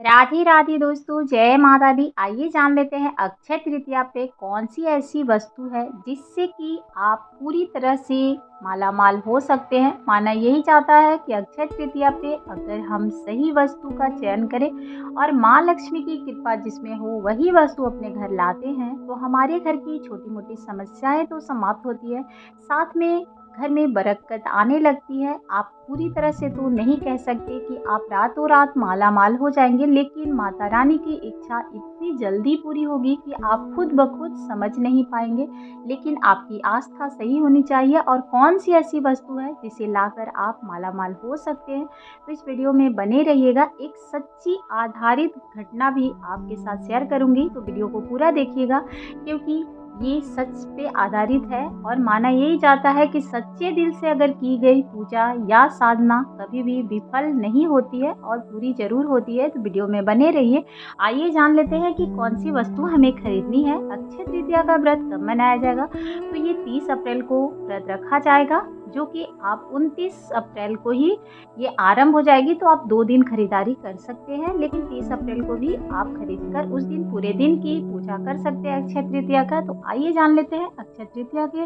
राधे राधे दोस्तों, जय माता दी। आइए जान लेते हैं अक्षय तृतीया पे कौन सी ऐसी वस्तु है जिससे कि आप पूरी तरह से मालामाल हो सकते हैं। माना यही चाहता है कि अक्षय तृतीया पे अगर हम सही वस्तु का चयन करें और माँ लक्ष्मी की कृपा जिसमें हो वही वस्तु अपने घर लाते हैं तो हमारे घर की छोटी मोटी समस्याएं तो समाप्त होती है, साथ में घर में बरकत आने लगती है। आप पूरी तरह से तो नहीं कह सकते कि आप रातों रात माला माल हो जाएंगे, लेकिन माता रानी की इच्छा इतनी जल्दी पूरी होगी कि आप खुद ब खुद समझ नहीं पाएंगे। लेकिन आपकी आस्था सही होनी चाहिए और कौन सी ऐसी वस्तु है जिसे लाकर आप माला माल हो सकते हैं। तो इस वीडियो में बने रहिएगा। एक सच्ची आधारित घटना भी आपके साथ शेयर करूंगी, तो वीडियो को पूरा देखिएगा क्योंकि ये सच पे आधारित है और माना यही जाता है कि सच्चे दिल से अगर की गई पूजा या साधना कभी भी विफल नहीं होती है और पूरी जरूर होती है। तो वीडियो में बने रहिए। आइए जान लेते हैं कि कौन सी वस्तु हमें खरीदनी है। अक्षय तृतीया का व्रत कब मनाया जाएगा? तो ये 30 अप्रैल को व्रत रखा जाएगा, जो कि आप 29 अप्रैल को ही ये आरंभ हो जाएगी। तो आप 2 दिन खरीदारी कर सकते हैं, लेकिन 30 अप्रैल को भी आप खरीद कर उस दिन पूरे दिन की पूजा कर सकते हैं अक्षय तृतीया का। तो आइए जान लेते हैं अक्षय तृतीया के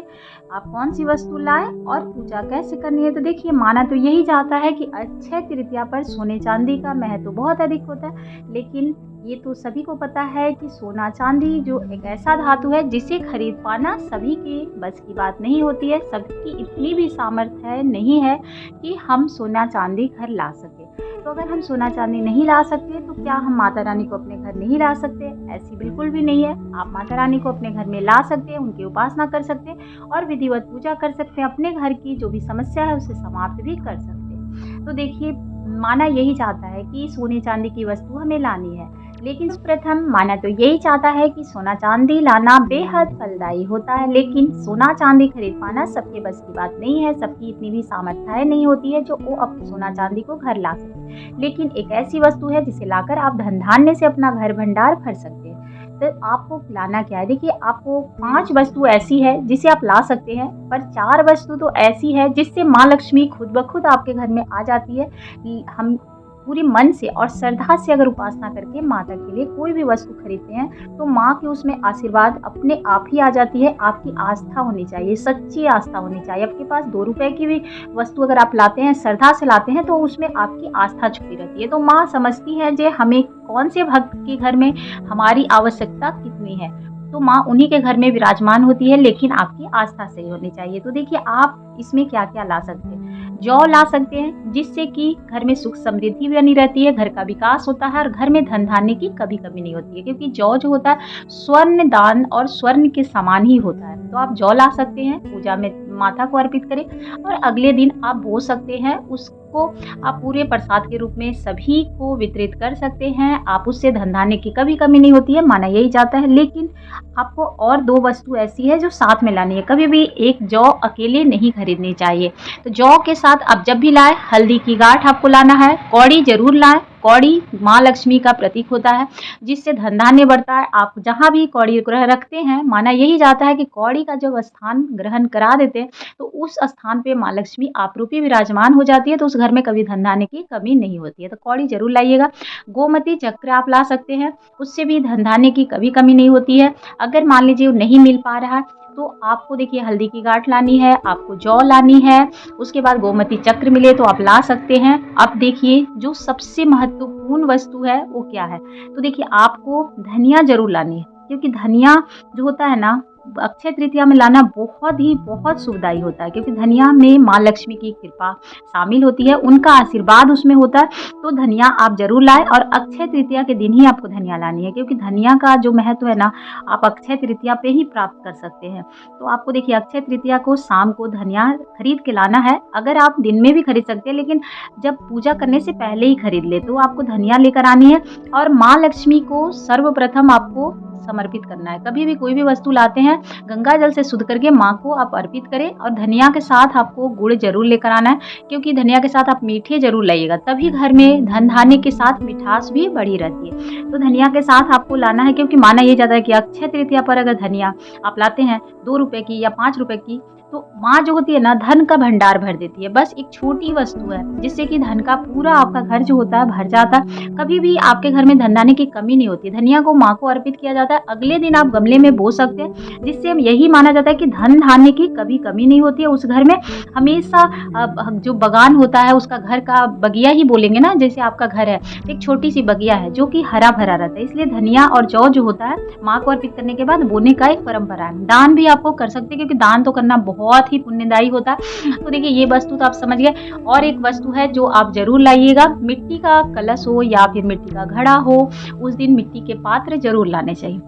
आप कौन सी वस्तु लाएं और पूजा कैसे करनी है। तो देखिए, माना तो यही चाहता है कि अक्षय तृतीया पर सोने चांदी का महत्व बहुत अधिक होता है, लेकिन ये तो सभी को पता है कि सोना चांदी जो एक ऐसा धातु है जिसे खरीद पाना सभी के बस की बात नहीं होती है। सबकी इतनी भी सामर्थ्य नहीं है कि हम सोना चांदी घर ला सके। तो अगर हम सोना चांदी नहीं ला सकते तो क्या हम माता रानी को अपने घर नहीं ला सकते? ऐसी बिल्कुल भी नहीं है। आप माता रानी को अपने घर में ला सकते हैं, उनकी उपासना कर सकते हैं और विधिवत पूजा कर सकते हैं। अपने घर की जो भी समस्या है उसे समाप्त भी कर सकते हैं। तो देखिए, माना यही चाहता है कि सोने चांदी की वस्तु हमें लानी है, लेकिन प्रथम माना तो यही चाहता है कि सोना चांदी लाना बेहद फलदायी होता है, लेकिन सोना चांदी खरीद पाना सबके बस की बात नहीं है। सबकी इतनी भी सामर्थ्य नहीं होती है जो वो अपने सोना चांदी को घर ला सके। लेकिन एक ऐसी वस्तु है जिसे लाकर आप धन धान्य से अपना घर भंडार भर सकते हैं। तो आपको लाना क्या है? देखिए, आपको 5 वस्तु ऐसी है जिसे आप ला सकते हैं, पर 4 वस्तु तो ऐसी है जिससे माँ लक्ष्मी खुद ब खुद आपके घर में आ जाती है। हम पूरे मन से और श्रद्धा से अगर उपासना करके माता के लिए कोई भी वस्तु खरीदते हैं तो माँ के उसमें आशीर्वाद अपने आप ही आ जाती है। आपकी आस्था होनी चाहिए, सच्ची आस्था होनी चाहिए। आपके पास 2 रुपए की भी वस्तु अगर आप लाते हैं, श्रद्धा से लाते हैं, तो उसमें आपकी आस्था छुपी रहती है। तो माँ समझती है कि हमें कौन से भक्त के घर में हमारी आवश्यकता कितनी है, तो माँ उन्हीं के घर में विराजमान होती है, लेकिन आपकी आस्था सही होनी चाहिए। तो देखिए, आप इसमें क्या क्या ला सकते हैं। जौ ला सकते हैं, जिससे कि घर में सुख समृद्धि बनी रहती है, घर का विकास होता है और घर में धन धान्य की कभी कमी नहीं होती है, क्योंकि जौ जो होता है स्वर्ण दान और स्वर्ण के समान ही होता है। तो आप जौ ला सकते हैं, पूजा में माता को अर्पित करें और अगले दिन आप बो सकते हैं। उसको आप पूरे प्रसाद के रूप में सभी को वितरित कर सकते हैं। आप उससे धन धान्य की कभी कमी नहीं होती है, माना यही जाता है। लेकिन आपको और 2 वस्तु ऐसी है जो साथ में लानी है। कभी भी एक जौ अकेले नहीं खरीदनी चाहिए। तो जौ के साथ आप जब भी लाए, हल्दी की गांठ आपको लाना है, कौड़ी जरूर लाएं। कौड़ी माँ लक्ष्मी का प्रतीक होता है, जिससे धन धान्य बढ़ता है। आप जहाँ भी कौड़ी रखते हैं, माना यही जाता है कि कौड़ी का जब स्थान ग्रहण करा देते हैं तो उस स्थान पे माँ लक्ष्मी आप रूपी विराजमान हो जाती है। तो उस घर में कभी धन धान्य की कमी नहीं होती है। तो कौड़ी जरूर लाइएगा। गोमती चक्र आप ला सकते हैं, उससे भी धन धान्य की कभी कमी नहीं होती है। अगर मान लीजिए नहीं मिल पा रहा है तो आपको देखिए हल्दी की गांठ लानी है, आपको जौ लानी है, उसके बाद गोमती चक्र मिले तो आप ला सकते हैं। अब देखिए, जो सबसे महत्वपूर्ण वस्तु है वो क्या है? तो देखिए, आपको धनिया जरूर लानी है, क्योंकि धनिया जो होता है ना, अक्षय तृतीया में लाना बहुत शुभदायी होता है, क्योंकि धनिया में माँ लक्ष्मी की कृपा शामिल होती है, उनका आशीर्वाद उसमें होता है। तो धनिया आप जरूर लाएं और अक्षय तृतीया के दिन ही आपको धनिया लानी है, क्योंकि धनिया का जो महत्व है ना, आप अक्षय तृतीया पे ही प्राप्त कर सकते हैं। तो आपको देखिए, अक्षय तृतीया को शाम को धनिया खरीद के लाना है। अगर आप दिन में भी खरीद सकते हैं, लेकिन जब पूजा करने से पहले ही खरीद ले, तो आपको धनिया लेकर आनी है और माँ लक्ष्मी को सर्वप्रथम आपको समर्पित करना है। कभी भी कोई भी वस्तु लाते हैं, गंगा जल से शुद्ध करके माँ को आप अर्पित करें और धनिया के साथ आपको गुड़ जरूर लेकर आना है, क्योंकि धनिया के साथ आप मीठे जरूर लाइएगा, तभी घर में धन धान्य के साथ मिठास भी बढ़ी रहती है। तो धनिया के साथ आपको लाना है, क्योंकि माना यह जाता है कि अक्षय तृतीया पर अगर धनिया आप लाते हैं 2 रुपए की या 5 रुपए की, तो माँ जो होती है ना, धन का भंडार भर देती है। बस एक छोटी वस्तु है जिससे कि धन का पूरा आपका घर जो होता है भर जाता है। कभी भी आपके घर में धन धान्य की कमी नहीं होती। धनिया को माँ को अर्पित किया जाता है, अगले दिन आप गमले में बो सकते हैं, जिससे यही माना जाता है कि धन धान्य की कभी कमी नहीं होती है उस घर में। हमेशा जो बगान होता है उसका, घर का बगिया ही बोलेंगे ना, जैसे आपका घर है एक छोटी सी बगिया है जो कि हरा भरा रहता है। इसलिए धनिया और जौ जो होता है माँ को अर्पित करने के बाद बोने का एक परंपरा है। दान भी आपको कर सकते हैं, क्योंकि दान तो करना बहुत ही पुण्यदायी होता है। तो देखिए, ये वस्तु तो आप समझ गए। और एक वस्तु है जो आप जरूर लाइएगा, मिट्टी का कलश हो या फिर मिट्टी का घड़ा हो, उस दिन मिट्टी के पात्र जरूर लाने चाहिए।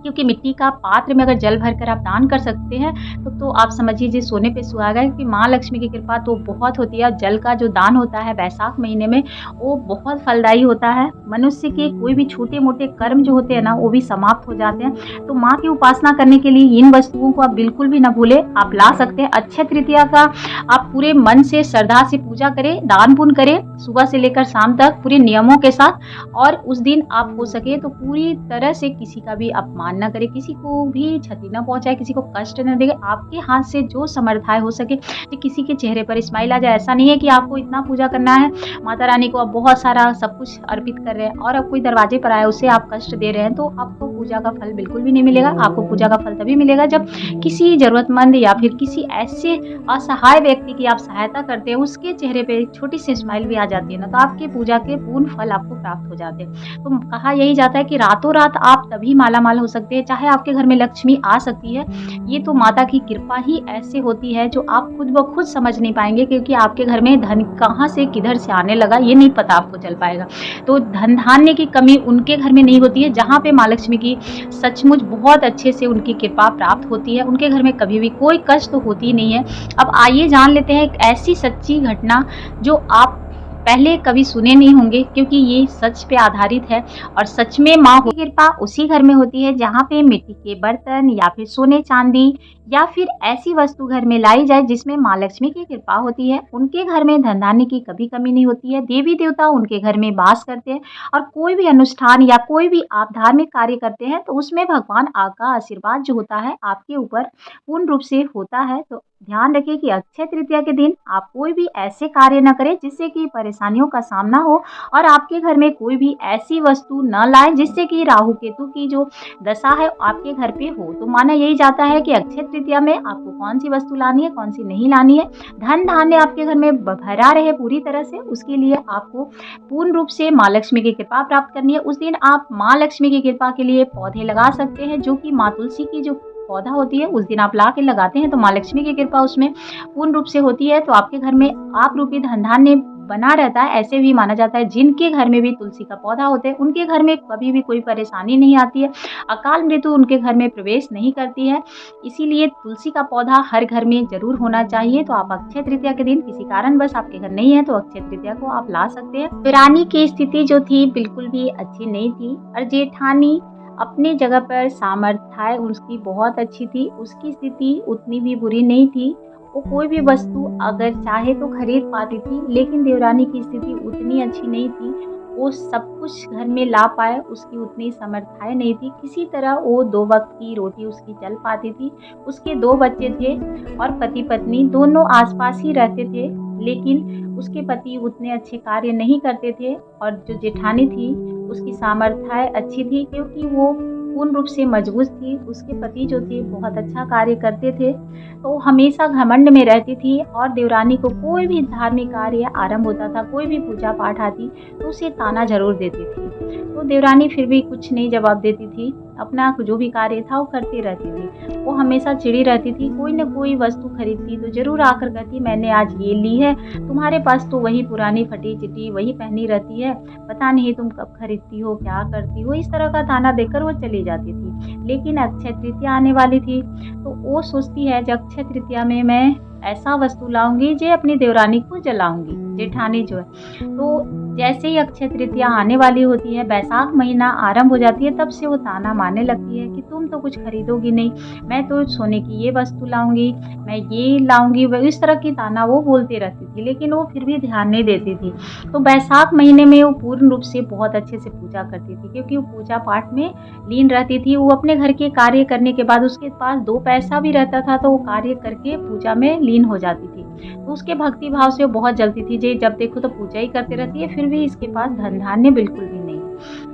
क्योंकि मिट्टी का पात्र में अगर जल भरकर आप दान कर सकते हैं तो आप समझिए जी सोने पे सुहागा है। क्योंकि माँ लक्ष्मी की कृपा तो बहुत होती है। जल का जो दान होता है वैशाख महीने में, वो बहुत फलदायी होता है। मनुष्य के कोई भी छोटे मोटे कर्म जो होते हैं ना, वो भी समाप्त हो जाते हैं। तो माँ की उपासना करने के लिए इन वस्तुओं को आप बिल्कुल भी ना भूलें, आप ला सकते हैं। अक्षय तृतीया का आप पूरे मन से श्रद्धा से पूजा करें, दान पुण्य करें, सुबह से लेकर शाम तक पूरे नियमों के साथ। और उस दिन आप हो सके तो पूरी तरह से किसी का भी अपमान न करे, किसी को भी क्षति न पहुंचाए, किसी को कष्ट न दे। आपके हाथ से जो समर्थाय हो सके कि किसी के चेहरे पर स्माइल आ जाए। ऐसा नहीं है कि आपको इतना पूजा करना है माता रानी को, आप बहुत सारा सब कुछ अर्पित कर रहे हैं और अब कोई दरवाजे पर आए उसे आप कष्ट दे रहे हैं, तो आपको पूजा का फल बिल्कुल भी नहीं मिलेगा। आपको पूजा का फल तभी मिलेगा जब किसी जरूरतमंद या फिर किसी ऐसे असहाय व्यक्ति की आप सहायता करते हैं, उसके चेहरे पे एक छोटी सी स्माइल भी आ जाती है ना, तो आपके पूजा के पूर्ण फल आपको प्राप्त हो जाते हैं। तो कहा यही जाता है कि रातों रात आप तभी माला माल हो सकते हैं, चाहे आपके घर में लक्ष्मी आ सकती है। ये तो माता की कृपा ही ऐसे होती है जो आप खुद ब खुद समझ नहीं पाएंगे, क्योंकि आपके घर में धन कहाँ से किधर से आने लगा ये नहीं पता आपको चल पाएगा। तो धन धान्य की कमी उनके घर में नहीं होती है जहाँ पे माँ लक्ष्मी की सचमुच बहुत अच्छे से उनकी कृपा प्राप्त होती है। उनके घर में कभी भी कोई कष्ट तो होती ही नहीं है। अब आइए जान लेते हैं एक ऐसी सच्ची घटना जो आप पहले कभी सुने नहीं होंगे, क्योंकि ये सच पे आधारित है। और सच में माँ की कृपा उसी घर में होती है जहाँ पे मिट्टी के बर्तन या फिर सोने चांदी या फिर ऐसी वस्तु घर में लाई जाए जिसमें माँ लक्ष्मी की कृपा होती है। उनके घर में धन धान्य की कभी कमी नहीं होती है। देवी देवता उनके घर में वास करते हैं और कोई भी अनुष्ठान या कोई भी आप धार्मिक कार्य करते हैं तो उसमें भगवान का आशीर्वाद जो होता है आपके ऊपर पूर्ण रूप से होता है। तो ध्यान रखिए कि अक्षय तृतीया के दिन आप कोई भी ऐसे कार्य न करें जिससे कि परेशानियों का सामना हो, और आपके घर में कोई भी ऐसी वस्तु न लाएं जिससे कि राहु केतु की जो दशा है आपके घर पे हो। तो माना यही जाता है कि अक्षय तृतीया में आपको कौन सी वस्तु लानी है, कौन सी नहीं लानी है। धन धान्य आपके घर में भरा रहे पूरी तरह से, उसके लिए आपको पूर्ण रूप से माँ लक्ष्मी की कृपा प्राप्त करनी है। उस दिन आप माँ लक्ष्मी की कृपा के लिए पौधे लगा सकते हैं, जो कि माँ तुलसी की जो पौधा होती है उस दिन आप ला के लगाते हैं तो माँ लक्ष्मी की कृपा उसमें पूर्ण रूप से होती है। तो आपके घर में आप रूपी धन धान्य बना रहता है। ऐसे भी माना जाता है जिनके घर में भी तुलसी का पौधा होता है उनके घर में कभी भी कोई परेशानी नहीं आती है, अकाल मृत्यु उनके घर में प्रवेश नहीं करती है। इसीलिए तुलसी का पौधा हर घर में जरूर होना चाहिए। तो आप अक्षय तृतीया के दिन किसी कारणवश आपके घर नहीं है तो अक्षय तृतीया को आप ला सकते हैं। तो रानी की स्थिति जो थी बिल्कुल भी अच्छी नहीं थी, और जेठानी अपनी जगह पर सामर्थ्य उसकी बहुत अच्छी थी, उसकी स्थिति उतनी भी बुरी नहीं थी। वो कोई भी वस्तु अगर चाहे तो खरीद पाती थी, लेकिन देवरानी की स्थिति उतनी अच्छी नहीं थी। वो सब कुछ घर में ला पाए उसकी उतनी सामर्थ्य नहीं थी। किसी तरह वो 2 वक्त की रोटी उसकी चल पाती थी। उसके 2 बच्चे थे और पति पत्नी दोनों आसपास ही रहते थे, लेकिन उसके पति उतने अच्छे कार्य नहीं करते थे। और जो जेठानी थी उसकी सामर्थ्य अच्छी थी, क्योंकि वो पूर्ण रूप से मजबूत थी। उसके पति जो थे बहुत अच्छा कार्य करते थे, तो हमेशा घमंड में रहती थी। और देवरानी को कोई भी धार्मिक कार्य आरंभ होता था, कोई भी पूजा पाठ आती तो उसे ताना जरूर देती थी। तो देवरानी फिर भी कुछ नहीं जवाब देती थी, अपना जो भी कार्य था वो करती रहती थी। वो हमेशा चिड़ी रहती थी, कोई न कोई वस्तु खरीदती तो जरूर आकर कहती मैंने आज ये ली है, तुम्हारे पास तो वही पुरानी फटी चिटी वही पहनी रहती है, पता नहीं तुम कब खरीदती हो, क्या करती हो। इस तरह का ताना देकर वो चली जाती थी। लेकिन अक्षय तृतीया आने वाली थी तो वो सोचती है जब अक्षय तृतीया में मैं ऐसा वस्तु लाऊंगी जो अपनी देवरानी को जलाऊंगी। जेठानी जो है। तो जैसे ही अक्षय तृतीया आने वाली होती है, बैसाख महीना आरंभ हो जाती है, तब से वो ताना मारने लगती है कि तुम तो कुछ खरीदोगी नहीं, मैं तो सोने की ये वस्तु लाऊँगी, मैं ये लाऊँगी, व इस तरह की ताना वो बोलती रहती थी, लेकिन वो फिर भी ध्यान नहीं देती थी। तो बैसाख महीने में वो पूर्ण रूप से बहुत अच्छे से पूजा करती थी, क्योंकि वो पूजा पाठ में लीन रहती थी। वो अपने घर के कार्य करने के बाद उसके पास 2 पैसा भी रहता था, तो वो कार्य करके पूजा में लीन हो जाती थी। तो उसके भक्ति भाव से वो बहुत जलती थी, जे जब देखो तो पूजा ही करती रहती है, फिर भी इसके पास धन-धान्य बिल्कुल भी नहीं है।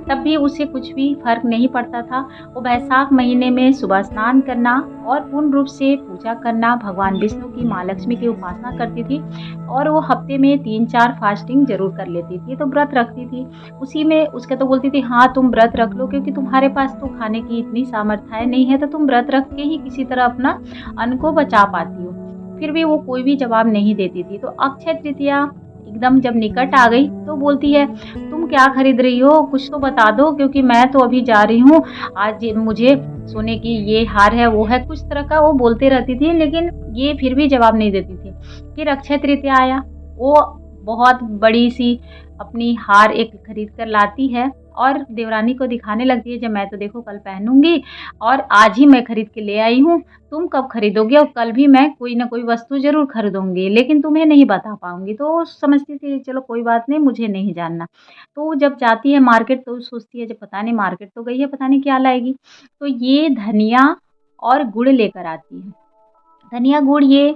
तब भी उसे कुछ भी फ़र्क नहीं पड़ता था। वो बैसाख महीने में सुबह स्नान करना और पूर्ण रूप से पूजा करना, भगवान विष्णु की, माँ लक्ष्मी की उपासना करती थी, और वो हफ्ते में 3-4 फास्टिंग ज़रूर कर लेती थी, तो व्रत रखती थी। उसी में उसके तो बोलती थी, हाँ, तुम व्रत रख लो, क्योंकि तुम्हारे पास तो खाने की इतनी सामर्थ्य नहीं है, तो तुम व्रत रख के ही किसी तरह अपना अन्न को बचा पाती हो। फिर भी वो कोई भी जवाब नहीं देती थी। तो अक्षय तृतीया एकदम जब निकट आ गई तो बोलती है, तुम क्या खरीद रही हो? कुछ तो बता दो, क्योंकि मैं तो अभी जा रही हूँ। आज मुझे सोने की ये हार है, वो है, कुछ तरह का वो बोलती रहती थी, लेकिन ये फिर भी जवाब नहीं देती थी। फिर अक्षय तृतीया आया, वो बहुत बड़ी-सी अपनी हार एक खरीद कर लाती है और देवरानी को दिखाने लगती है, जब मैं तो देखो कल पहनूँगी और आज ही मैं खरीद के ले आई हूँ। तुम कब खरीदोगे? और कल भी मैं कोई न कोई वस्तु ज़रूर खरीदूँगी, लेकिन तुम्हें नहीं बता पाऊँगी। तो वो समझती थी, चलो कोई बात नहीं, मुझे नहीं जानना। तो वो जब जाती है मार्केट तो सोचती है, जब पता नहीं मार्केट तो गई है, पता नहीं क्या लाएगी। तो ये धनिया और गुड़ लेकर आती है। धनिया, गुड़ ये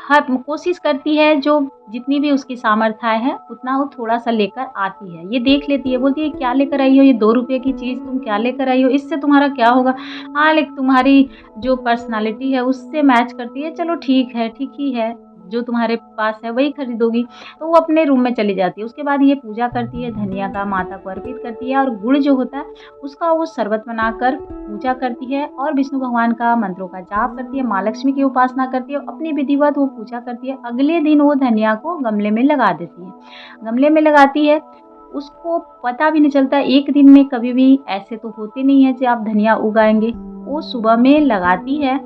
हर कोशिश करती है, जो जितनी भी उसकी सामर्थ्य है उतना वो थोड़ा-सा लेकर आती है। ये देख लेती है, बोलती है, क्या लेकर आई हो? ये 2 रुपए की चीज़ तुम क्या लेकर आई हो? इससे तुम्हारा क्या होगा? हाँ, लेकिन तुम्हारी जो पर्सनैलिटी है उससे मैच करती है। चलो ठीक है, ठीक ही है, जो तुम्हारे पास है वही खरीदोगी। तो वो अपने रूम में चली जाती है। उसके बाद ये पूजा करती है, धनिया का माता को अर्पित करती है, और गुड़ जो होता है उसका वो शरबत बनाकर पूजा करती है, और विष्णु भगवान का मंत्रों का जाप करती है, माँ लक्ष्मी की उपासना करती है, अपनी विधिवत वो पूजा करती है। अगले दिन वो धनिया को गमले में लगा देती है। गमले में लगाती है, उसको पता भी नहीं चलता। एक दिन में कभी भी ऐसे तो होते नहीं है कि आप धनिया उगाएँगे। वो सुबह में लगाती है,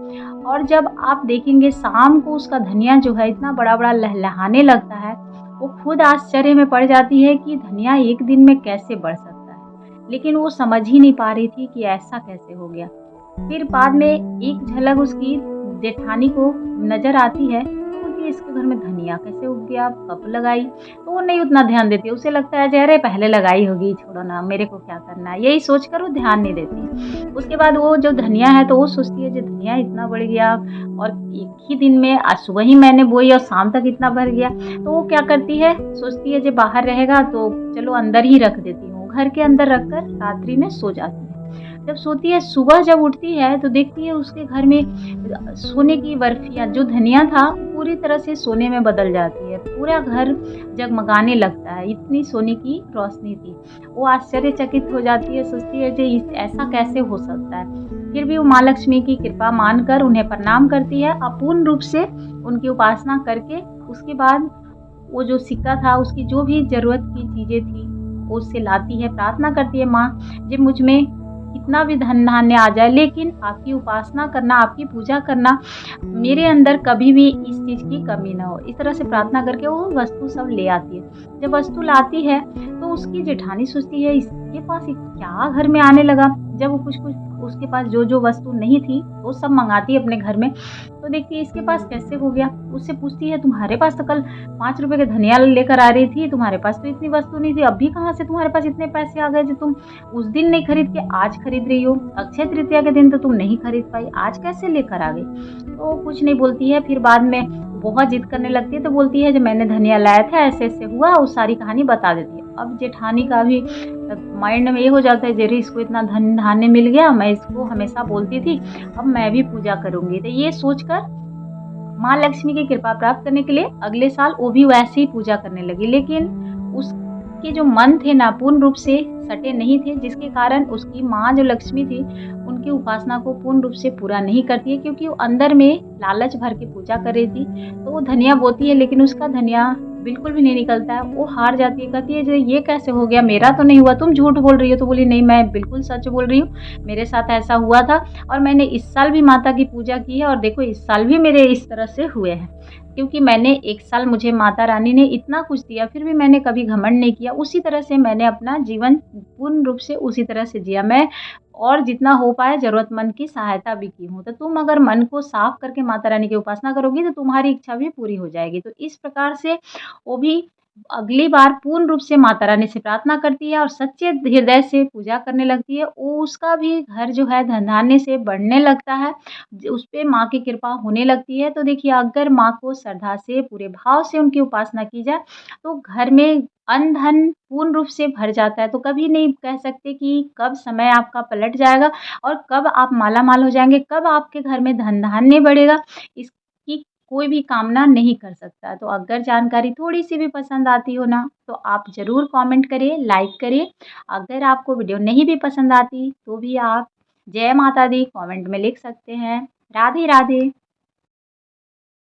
और जब आप देखेंगे शाम को उसका धनिया जो है इतना बड़ा-बड़ा लहलहाने लगता है। वो खुद आश्चर्य में पड़ जाती है कि धनिया एक दिन में कैसे बढ़ सकता है। लेकिन वो समझ ही नहीं पा रही थी कि ऐसा कैसे हो गया। फिर बाद में एक झलक उसकी जेठानी को नज़र आती है, तो बोलती है, इसके घर में धनिया कैसे उग गया, कब लगाई? तो वो नहीं उतना ध्यान देती है, उसे लगता है, अरे पहले लगाई होगी, छोड़ो ना, मेरे को क्या करना है, यही सोचकर वो ध्यान नहीं देती। उसके बाद वो जो धनिया है तो वो सोचती है, जो धनिया इतना बढ़ गया, और एक ही दिन में आज सुबह ही मैंने बोई और शाम तक इतना भर गया। तो वो क्या करती है, सोचती है, जो बाहर रहेगा तो चलो अंदर ही रख देती हूँ, घर के अंदर रखकर रात्रि में सो जाती है। जब सोती है, सुबह जब उठती है तो देखती है उसके घर में सोने की बर्फियाँ, जो धनिया था पूरी तरह से सोने में बदल जाती है। पूरा घर जगमगाने लगता है, इतनी सोने की रोशनी थी। वो आश्चर्यचकित हो जाती है, सोचती है, जे ऐसा कैसे हो सकता है। फिर भी वो माँ लक्ष्मी की कृपा मानकर उन्हें प्रणाम करती है, अपूर्ण रूप से उनकी उपासना करके। उसके बाद वो जो सिक्का था, उसकी जो भी ज़रूरत की चीज़ें थी, वो उससे लाती है, प्रार्थना करती है, माँ, जब मुझ में कितना भी धन धान्य आ जाए, लेकिन आपकी उपासना करना, आपकी पूजा करना, मेरे अंदर कभी भी इस चीज़ की कमी ना हो। इस तरह से प्रार्थना करके वो वस्तु सब ले आती है। जब वस्तु लाती है तो उसकी जेठानी सोचती है, इसके पास ये क्या घर में आने लगा। जब वो कुछ-कुछ उसके पास जो-जो वस्तु नहीं थी, वो सब मँगाती है अपने घर में, तो देखती है इसके पास कैसे हो गया। उससे पूछती है, तुम्हारे पास तो कल 5 रुपए के धनिया लेकर आ रही थी, तुम्हारे पास तो इतनी वस्तु नहीं थी, अभी कहाँ से तुम्हारे पास इतने पैसे आ गए जो तुम उस दिन नहीं खरीद के आज खरीद रही हो? अक्षय तृतीया के दिन तो तुम नहीं खरीद पाई, आज कैसे लेकर आ गई? तो कुछ नहीं बोलती है। फिर बाद में बहुत जिद करने लगती है, तो बोलती है, जब मैंने धनिया लाया था ऐसे-ऐसे हुआ, वो सारी कहानी बता देती है। अब जेठानी का भी माइंड में ये हो जाता है, अरे इसको इतना धन धान्य मिल गया, मैं इसको हमेशा बोलती थी, अब मैं भी पूजा करूँगी। तो ये सोचकर माँ लक्ष्मी की कृपा प्राप्त करने के लिए अगले साल वो भी वैसे ही पूजा करने लगी, लेकिन उसके जो मन थे ना पूर्ण रूप से सटे नहीं थे, जिसके कारण उसकी माँ जो लक्ष्मी थी उनकी उपासना को पूर्ण रूप से पूरा नहीं करती है, क्योंकि वो अंदर में लालच भर के पूजा कर रही थी। तो वो धनिया बोती है, लेकिन उसका धनिया बिल्कुल भी नहीं निकलता है। वो हार जाती है, कहती है जो ये कैसे हो गया? मेरा तो नहीं हुआ, तुम झूठ बोल रही हो। तो बोली नहीं, मैं बिल्कुल सच बोल रही हूँ, मेरे साथ ऐसा हुआ था और मैंने इस साल भी माता की पूजा की है और देखो इस साल भी मेरे इस तरह से हुए हैं। क्योंकि मैंने 1 साल मुझे माता रानी ने इतना कुछ दिया, फिर भी मैंने कभी घमंड नहीं किया। उसी तरह से मैंने अपना जीवन पूर्ण रूप से उसी तरह से जिया। मैं और जितना हो पाया ज़रूरतमंद की सहायता भी की हूँ। तो तुम अगर मन को साफ करके माता रानी की उपासना करोगी तो तुम्हारी इच्छा भी पूरी हो जाएगी। तो इस प्रकार से वो भी अगली बार पूर्ण रूप से माता रानी से प्रार्थना करती है और सच्चे हृदय से पूजा करने लगती है। वो उसका भी घर जो है धन-धान्य से बढ़ने लगता है। उस पे माँ की कृपा होने लगती है। तो देखिए अगर माँ को श्रद्धा से पूरे भाव से उनकी उपासना की जाए तो घर में अन्न-धन पूर्ण रूप से भर जाता है। तो कभी नहीं कह सकते कि कब समय आपका पलट जाएगा और कब आप माला-माल हो जाएँगे, कब आपके घर में धन-धान्य बढ़ेगा, इसकी कोई भी कामना नहीं कर सकता। तो अगर जानकारी थोड़ी-सी भी पसंद आती हो ना, तो आप ज़रूर कमेंट करिए, लाइक करिए। अगर आपको वीडियो नहीं भी पसंद आती, तो भी आप जय माता दी कमेंट में लिख सकते हैं। राधे, राधे।